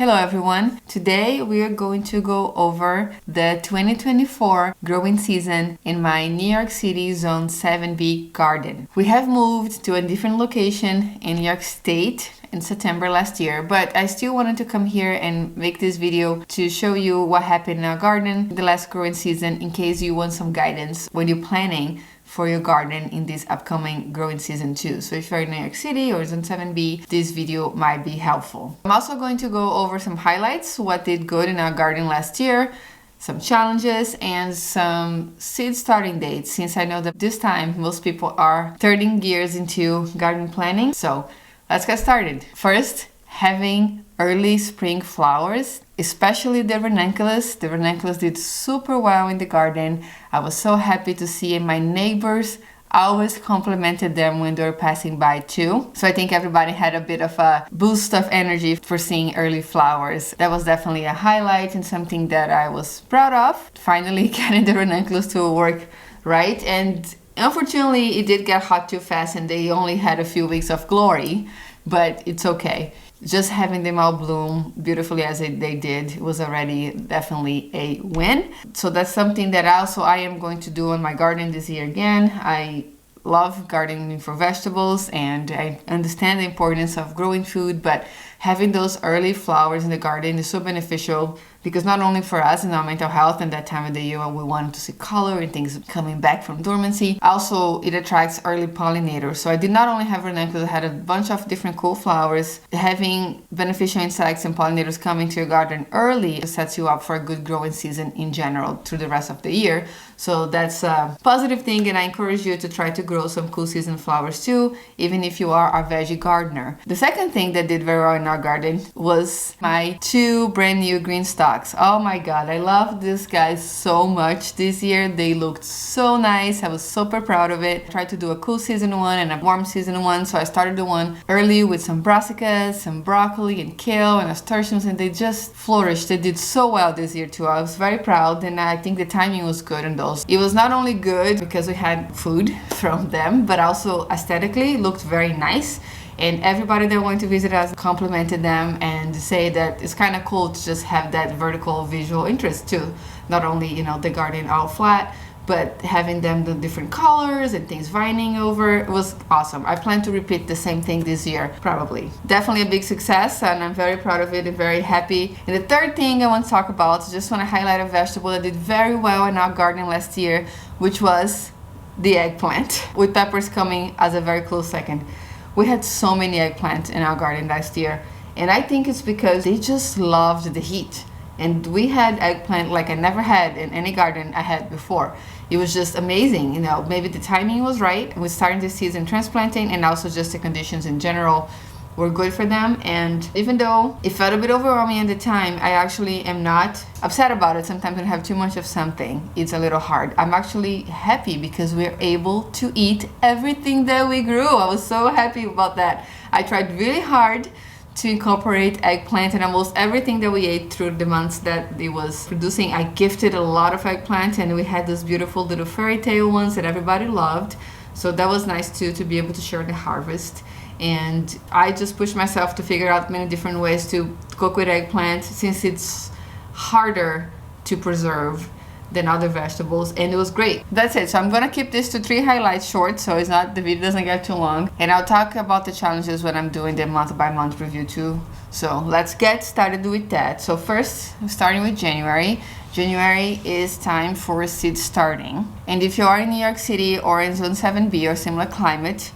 Hello everyone! Today we are going to go over the 2024 growing season in my New York City Zone 7B garden. We have moved to a different location in New York State in September last year, but I still wanted to come here and make this video to show you what happened in our garden the last growing season in case you want some guidance when you're planning for your garden in this upcoming growing season too. So if you're in New York City or Zone 7B, this video might be helpful. I'm also going to go over some highlights, what did good in our garden last year, some challenges, and some seed starting dates, since I know that this time most people are turning gears into garden planning. So let's get started. First, having early spring flowers, especially the ranunculus. The ranunculus did super well in the garden. I was so happy to see it. My neighbors always complimented them when they were passing by too. So I think everybody had a bit of a boost of energy for seeing early flowers. That was definitely a highlight and something that I was proud of. Finally getting the ranunculus to work right. And unfortunately, it did get hot too fast and they only had a few weeks of glory, but it's okay. Just having them all bloom beautifully as they did was already definitely a win. So that's something that I am going to do in my garden this year again. I love gardening for vegetables and I understand the importance of growing food, but having those early flowers in the garden is so beneficial because not only for us and our mental health in that time of the year when we want to see color and things coming back from dormancy, also it attracts early pollinators. So I did not only have ranunculus, I had a bunch of different cool flowers. Having beneficial insects and pollinators coming to your garden early sets you up for a good growing season in general through the rest of the year. So that's a positive thing, and I encourage you to try to grow some cool season flowers too, even if you are a veggie gardener. The second thing that did very well in our garden was my 2 brand new green stalks. Oh my god, I love these guys so much this year. They looked so nice. I was super proud of it. I tried to do a cool season one and a warm season one, so I started the one early with some brassicas, some broccoli and kale and nasturtiums, and they just flourished. They did so well this year too. I was very proud, and I think the timing was good on those. It was not only good because we had food from them, but also aesthetically looked very nice. And everybody that wanted to visit us complimented them and say that it's kind of cool to just have that vertical visual interest too. Not only, the garden all flat, but having them the different colors and things vining over. It was awesome. I plan to repeat the same thing this year, probably. Definitely a big success, and I'm very proud of it and very happy. And the third thing I want to talk about, just want to highlight a vegetable that did very well in our garden last year, which was the eggplant, with peppers coming as a very close second. We had so many eggplants in our garden last year, and I think it's because they just loved the heat. And we had eggplant like I never had in any garden I had before. It was just amazing, maybe the timing was right. We're starting to season transplanting, and also just the conditions in general were good for them. And even though it felt a bit overwhelming at the time, I actually am not upset about it. Sometimes when I have too much of something, it's a little hard. I'm actually happy because we're able to eat everything that we grew. I was so happy about that. I tried really hard to incorporate eggplant in almost everything that we ate through the months that it was producing. I gifted a lot of eggplant, and we had those beautiful little fairy tale ones that everybody loved. So that was nice too, to be able to share the harvest. And I just pushed myself to figure out many different ways to cook with eggplant, since it's harder to preserve than other vegetables, and it was great. That's it. So I'm gonna keep this to 3 highlights short, so the video doesn't get too long, and I'll talk about the challenges when I'm doing the month by month review too. So let's get started with that. So first, starting with January. January is time for seed starting, and if you are in New York City or in Zone 7B or similar climate,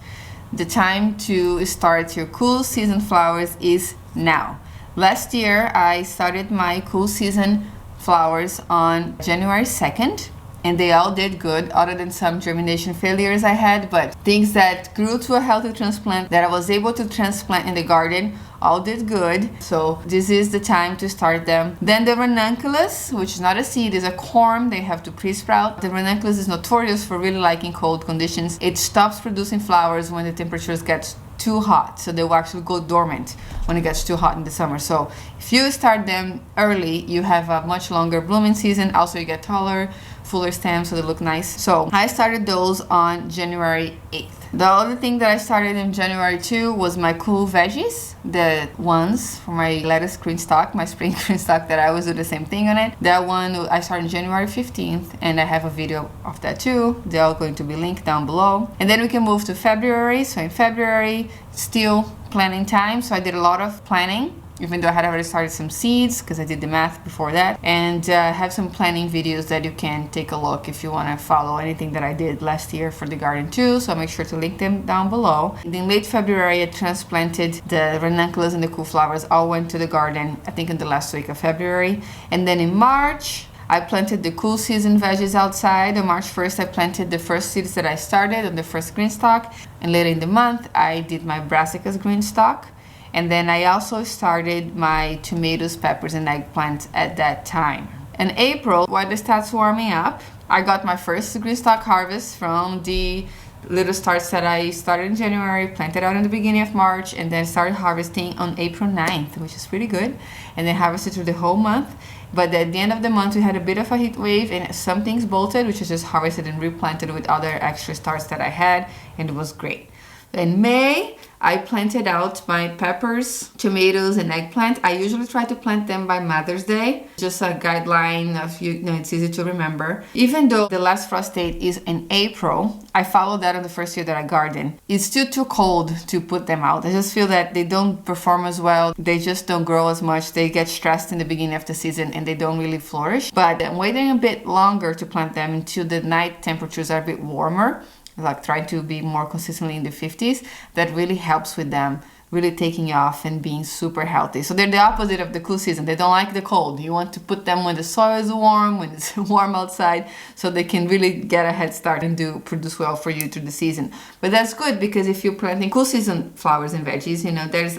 the time to start your cool season flowers is now. Last year, I started my cool season flowers on January 2nd, and they all did good, other than some germination failures I had, but things that grew to a healthy transplant that I was able to transplant in the garden all did good. So this is the time to start them. Then the ranunculus, which is not a seed, is a corm. They have to pre-sprout. The ranunculus is notorious for really liking cold conditions. It stops producing flowers when the temperatures get too hot, so they will actually go dormant when it gets too hot in the summer. So if you start them early, you have a much longer blooming season. Also, you get taller, fuller stems, so they look nice. So I started those on January 8th. The other thing that I started in January too was my cool veggies, the ones for my lettuce green stock, my spring green stock that I always do the same thing on it. That one I started January 15th, and I have a video of that too. They're all going to be linked down below. And then we can move to February. So in February, still planning time. So I did a lot of planning, even though I had already started some seeds because I did the math before that, and have some planning videos that you can take a look if you want to follow anything that I did last year for the garden too. So I'll make sure to link them down below. And in late February, I transplanted the ranunculus and the cool flowers, all went to the garden, I think in the last week of February. And then in March, I planted the cool season veggies outside. On March 1st, I planted the first seeds that I started on the first green stalk. And later in the month, I did my brassicas green stalk. And then I also started my tomatoes, peppers, and eggplants at that time. In April, while it starts warming up, I got my first green stalk harvest from the little starts that I started in January, planted out in the beginning of March, and then started harvesting on April 9th, which is pretty good. And then harvested through the whole month. But at the end of the month, we had a bit of a heat wave and some things bolted, which is just harvested and replanted with other extra starts that I had, and it was great. In May, I planted out my peppers, tomatoes, and eggplant. I usually try to plant them by Mother's Day. Just a guideline of, it's easy to remember. Even though the last frost date is in April, I followed that on the first year that I garden. It's still too cold to put them out. I just feel that they don't perform as well. They just don't grow as much. They get stressed in the beginning of the season and they don't really flourish. But I'm waiting a bit longer to plant them until the night temperatures are a bit warmer, like trying to be more consistently in the 50s. That really helps with them really taking off and being super healthy. So they're the opposite of the cool season. They don't like the cold. You want to put them when the soil is warm, when it's warm outside, so they can really get a head start and produce well for you through the season. But that's good, because if you're planting cool season flowers and veggies,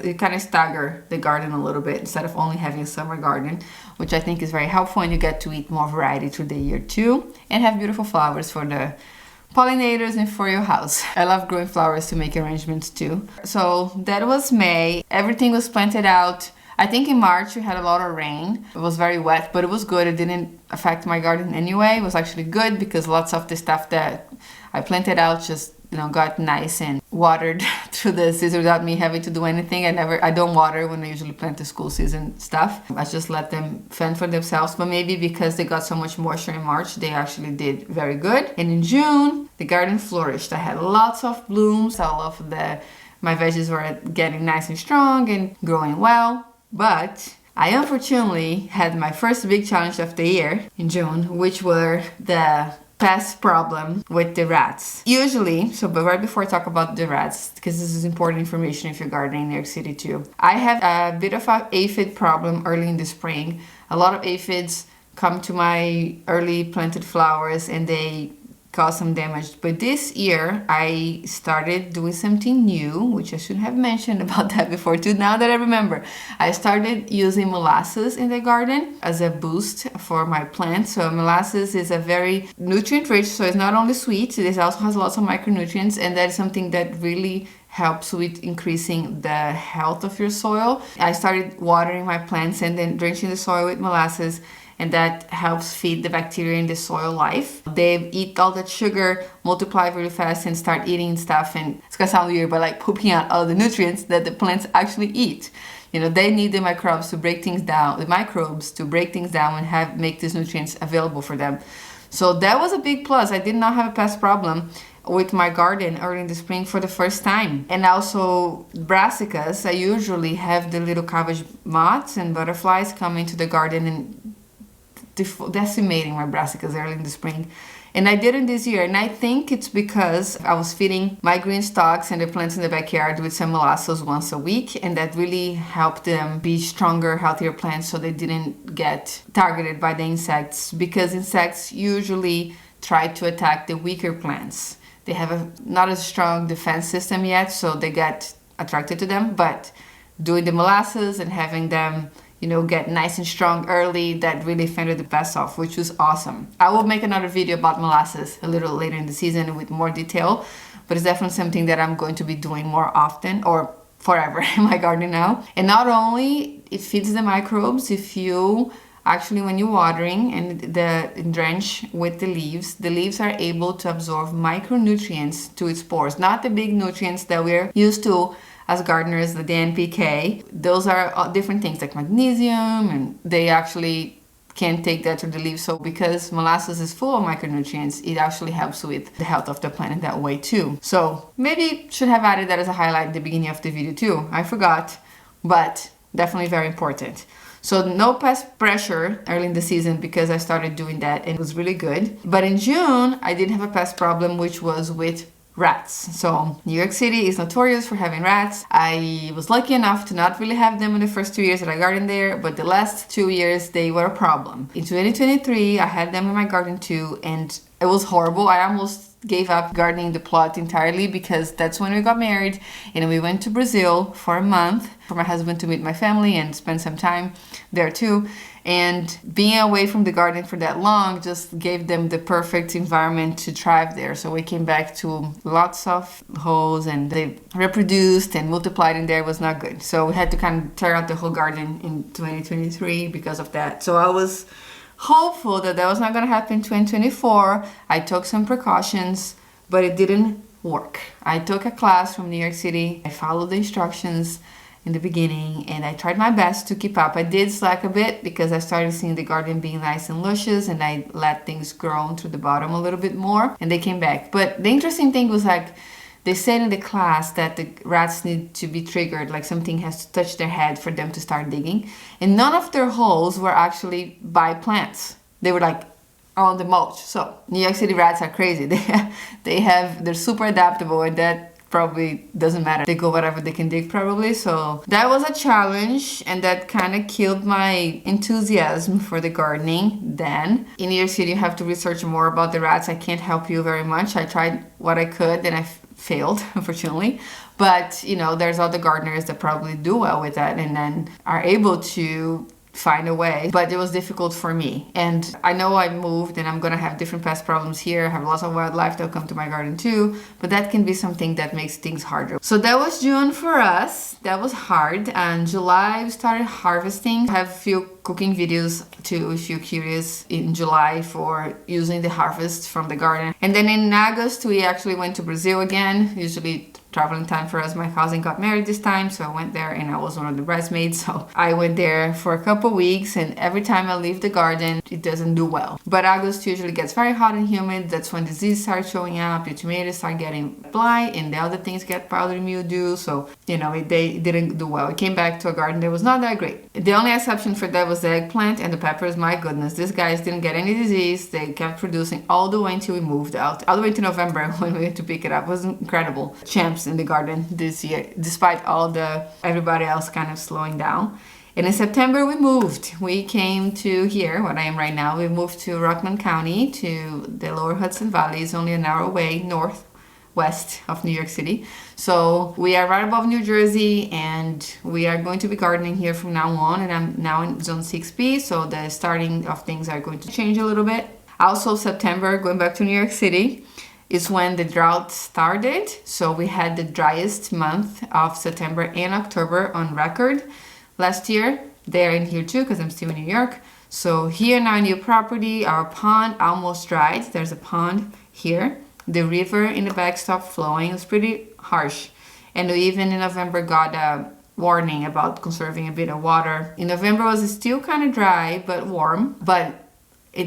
it kind of stagger the garden a little bit instead of only having a summer garden, which I think is very helpful, and you get to eat more variety through the year too, and have beautiful flowers for the pollinators and for your house. I love growing flowers to make arrangements too. So that was May. Everything was planted out. I think in March we had a lot of rain. It was very wet, but it was good. It didn't affect my garden anyway. It was actually good because lots of the stuff that I planted out just got nice and watered through the season without me having to do anything. I don't water when I usually plant the school season stuff. I just let them fend for themselves. But maybe because they got so much moisture in March, they actually did very good. And in June, the garden flourished. I had lots of blooms. All of my veggies were getting nice and strong and growing well. But I unfortunately had my first big challenge of the year in June, which were the pest problem with the rats. Usually, but right before I talk about the rats, because this is important information if you're gardening in New York City too, I have a bit of an aphid problem early in the spring. A lot of aphids come to my early planted flowers and they cause some damage. But this year I started doing something new, which I should have mentioned about that before too. Now that I remember, I started using molasses in the garden as a boost for my plants. So molasses is a very nutrient rich, so it's not only sweet, it also has lots of micronutrients, and that is something that really helps with increasing the health of your soil. I started watering my plants and then drenching the soil with molasses, and that helps feed the bacteria in the soil life. They eat all that sugar, multiply really fast, and start eating stuff, and it's gonna sound weird, but like pooping out all the nutrients that the plants actually eat. They need the microbes to break things down and make these nutrients available for them. So that was a big plus. I did not have a pest problem with my garden early in the spring for the first time. And also brassicas, I usually have the little cabbage moths and butterflies come into the garden and decimating my brassicas early in the spring. And I didn't this year, and I think it's because I was feeding my green stalks and the plants in the backyard with some molasses once a week, and that really helped them be stronger, healthier plants so they didn't get targeted by the insects, because insects usually try to attack the weaker plants. They have not a strong defense system yet, so they get attracted to them, but doing the molasses and having them get nice and strong early, that really fended the pests off, which was awesome. I will make another video about molasses a little later in the season with more detail, but it's definitely something that I'm going to be doing more often or forever in my garden now. And not only it feeds the microbes, if you Actually, when you're watering and the drench with the leaves are able to absorb micronutrients to its pores, not the big nutrients that we're used to as gardeners, the NPK. Those are different things like magnesium, and they actually can take that to the leaves. So because molasses is full of micronutrients, it actually helps with the health of the plant in that way too. So maybe should have added that as a highlight at the beginning of the video too. I forgot, but definitely very important. So no pest pressure early in the season because I started doing that and it was really good. But in June, I did have a pest problem, which was with rats. So New York City is notorious for having rats. I was lucky enough to not really have them in the first 2 years that I gardened there, but the last 2 years they were a problem. In 2023, I had them in my garden too, and it was horrible. I almost gave up gardening the plot entirely because that's when we got married and we went to Brazil for a month for my husband to meet my family and spend some time there too. And being away from the garden for that long just gave them the perfect environment to thrive there. So we came back to lots of holes and they reproduced and multiplied in there. It was not good. So we had to kind of tear out the whole garden in 2023 because of that. So I was hopeful that that was not going to happen in 2024. I took some precautions, but it didn't work. I took a class from New York City. I followed the instructions in the beginning and I tried my best to keep up. I did slack a bit because I started seeing the garden being nice and luscious and I let things grow to the bottom a little bit more and they came back. But the interesting thing was like they said in the class that the rats need to be triggered, like something has to touch their head for them to start digging. And none of their holes were actually by plants. They were like on the mulch. So New York City rats are crazy. They're super adaptable and that probably doesn't matter. They go whatever they can dig probably. So that was a challenge and that kind of killed my enthusiasm for the gardening then. In New York City you have to research more about the rats. I can't help you very much. I tried what I could and I failed unfortunately. But you know, there's other gardeners that probably do well with that and then are able to find a way, but it was difficult for me. And I know I moved and I'm gonna have different pest problems here. I have lots of wildlife that'll come to my garden too, but that can be something that makes things harder. So that was June for us. That was hard. And July we started harvesting. I have a few cooking videos too if you're curious in July for using the harvest from the garden. And then in August we actually went to Brazil again. Usually traveling time for us. My cousin got married this time, so I went there and I was one of the bridesmaids. So I went there for a couple weeks and every time I leave the garden, it doesn't do well. But August usually gets very hot and humid. That's when disease starts showing up. Your tomatoes start getting blight and the other things get powdery mildew. So, you know, they didn't do well. I came back to a garden that was not that great. The only exception for that was the eggplant and the peppers. My goodness, these guys didn't get any disease. They kept producing all the way until we moved out. All the way to November when we had to pick it up. It was incredible. Champs in the garden this year, despite everybody else kind of slowing down. And in September we moved. We came to here, where I am right now. We moved to Rockland County, to the lower Hudson Valley. It's only an hour away northwest of New York City. So we are right above New Jersey and we are going to be gardening here from now on. And I'm now in zone 6B, so the starting of things are going to change a little bit. Also September, going back to New York City, is when the drought started. So we had the driest month of September and October on record last year. They're in here too because I'm still in New York. So here in our new property, our pond almost dried. There's a pond here. The river in the back stopped flowing. It was pretty harsh. And we even in November got a warning about conserving a bit of water. In November it was still kind of dry but warm, but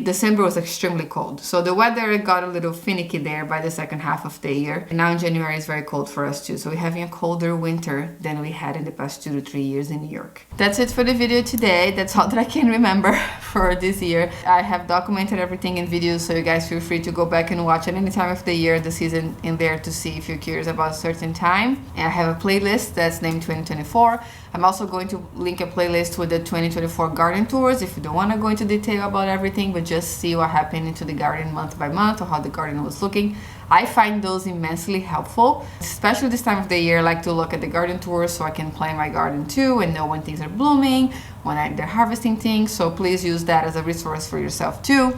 December was extremely cold. So the weather got a little finicky there by the second half of the year. And now in January is very cold for us too. So we're having a colder winter than we had in the past 2 to 3 years in New York. That's it for the video today. That's all that I can remember for this year. I have documented everything in videos, so you guys feel free to go back and watch at any time of the year, the season in there to see if you're curious about a certain time. And I have a playlist that's named 2024. I'm also going to link a playlist with the 2024 garden tours if you don't want to go into detail about everything, but just see what happened into the garden month by month or how the garden was looking. I find those immensely helpful, especially this time of the year. I like to look at the garden tours so I can plan my garden too and know when things are blooming, when they're harvesting things. So please use that as a resource for yourself too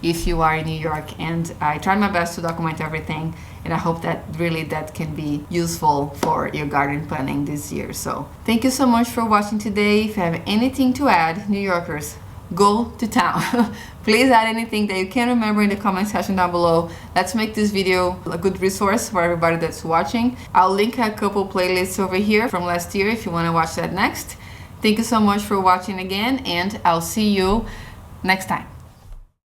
if you are in New York. And I tried my best to document everything, and I hope that really that can be useful for your garden planning this year. So thank you so much for watching today. If you have anything to add, New Yorkers, go to town. Please add anything that you can remember in the comment section down below. Let's make this video a good resource for everybody that's watching. I'll link a couple playlists over here from last year if you want to watch that next. Thank you so much for watching again, and I'll see you next time.